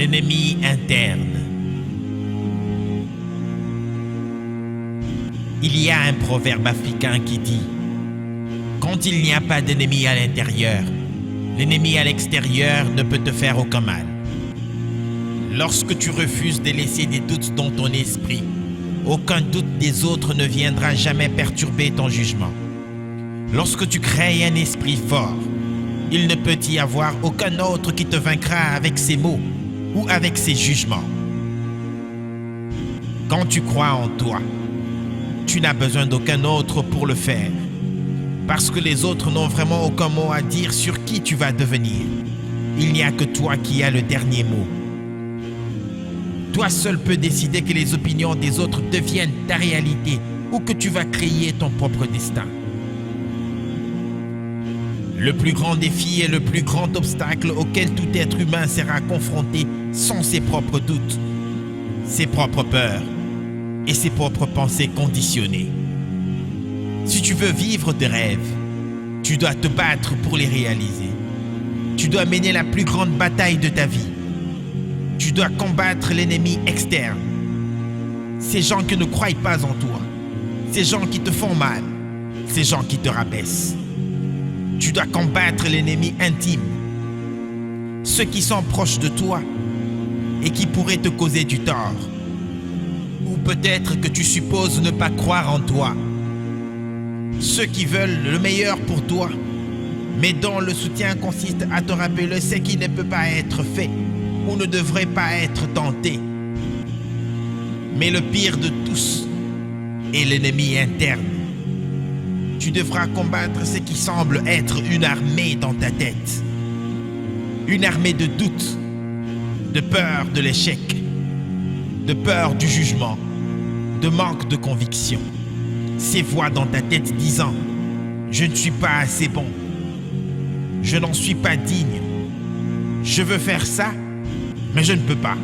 L'ennemi interne. Il y a un proverbe africain qui dit « Quand il n'y a pas d'ennemi à l'intérieur, l'ennemi à l'extérieur ne peut te faire aucun mal. » Lorsque tu refuses de laisser des doutes dans ton esprit, aucun doute des autres ne viendra jamais perturber ton jugement. Lorsque tu crées un esprit fort, il ne peut y avoir aucun autre qui te vaincra avec ses mots ou avec ses jugements. Quand tu crois en toi, tu n'as besoin d'aucun autre pour le faire, parce que les autres n'ont vraiment aucun mot à dire sur qui tu vas devenir. Il n'y a que toi qui as le dernier mot. Toi seul peux décider que les opinions des autres deviennent ta réalité ou que tu vas créer ton propre destin. Le plus grand défi et le plus grand obstacle auquel tout être humain sera confronté sont ses propres doutes, ses propres peurs et ses propres pensées conditionnées. Si tu veux vivre tes rêves, tu dois te battre pour les réaliser. Tu dois mener la plus grande bataille de ta vie. Tu dois combattre l'ennemi externe. Ces gens qui ne croient pas en toi, ces gens qui te font mal, ces gens qui te rabaissent. Tu dois combattre l'ennemi intime, ceux qui sont proches de toi et qui pourraient te causer du tort. Ou peut-être que tu supposes ne pas croire en toi. Ceux qui veulent le meilleur pour toi, mais dont le soutien consiste à te rappeler ce qui ne peut pas être fait ou ne devrait pas être tenté. Mais le pire de tous est l'ennemi interne. Tu devras combattre ce qui semble être une armée dans ta tête. Une armée de doutes, de peur de l'échec, de peur du jugement, de manque de conviction. Ces voix dans ta tête disant « Je ne suis pas assez bon. Je n'en suis pas digne. Je veux faire ça, mais je ne peux pas.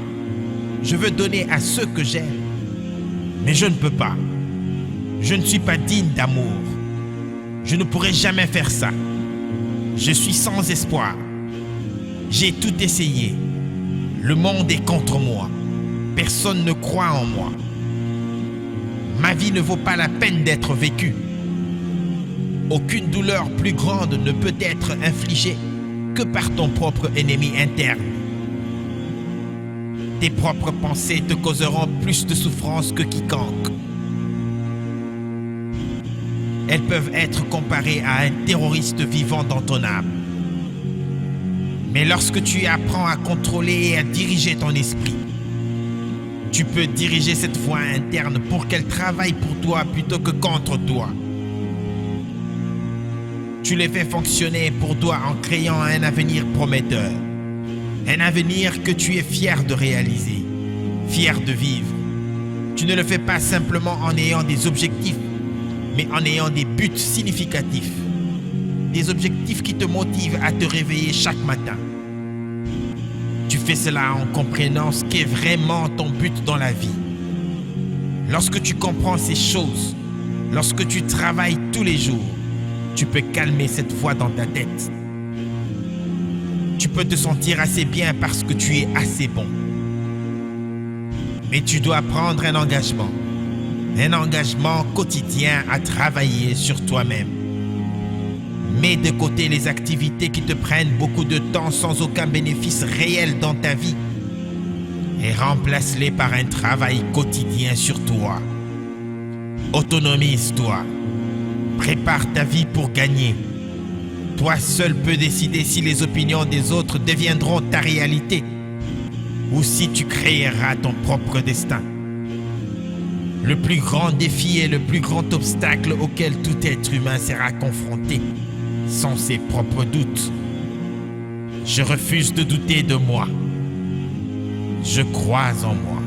Je veux donner à ceux que j'aime, mais je ne peux pas. Je ne suis pas digne d'amour. Je ne pourrai jamais faire ça. Je suis sans espoir. J'ai tout essayé. Le monde est contre moi. Personne ne croit en moi. Ma vie ne vaut pas la peine d'être vécue. Aucune douleur plus grande ne peut être infligée que par ton propre ennemi interne. Tes propres pensées te causeront plus de souffrance que quiconque. Elles peuvent être comparées à un terroriste vivant dans ton âme. Mais lorsque tu apprends à contrôler et à diriger ton esprit, tu peux diriger cette voix interne pour qu'elle travaille pour toi plutôt que contre toi. Tu les fais fonctionner pour toi en créant un avenir prometteur. Un avenir que tu es fier de réaliser, fier de vivre. Tu ne le fais pas simplement en ayant des objectifs, mais en ayant des buts significatifs. Des objectifs qui te motivent à te réveiller chaque matin. Tu fais cela en comprenant ce qu'est vraiment ton but dans la vie. Lorsque tu comprends ces choses, lorsque tu travailles tous les jours, tu peux calmer cette voix dans ta tête. Tu peux te sentir assez bien parce que tu es assez bon. Mais tu dois prendre un engagement quotidien à travailler sur toi-même. Mets de côté les activités qui te prennent beaucoup de temps sans aucun bénéfice réel dans ta vie et remplace-les par un travail quotidien sur toi. Autonomise-toi. Prépare ta vie pour gagner. Toi seul peux décider si les opinions des autres deviendront ta réalité ou si tu créeras ton propre destin. Le plus grand défi et le plus grand obstacle auquel tout être humain sera confronté sont ses propres doutes. Je refuse de douter de moi. Je crois en moi.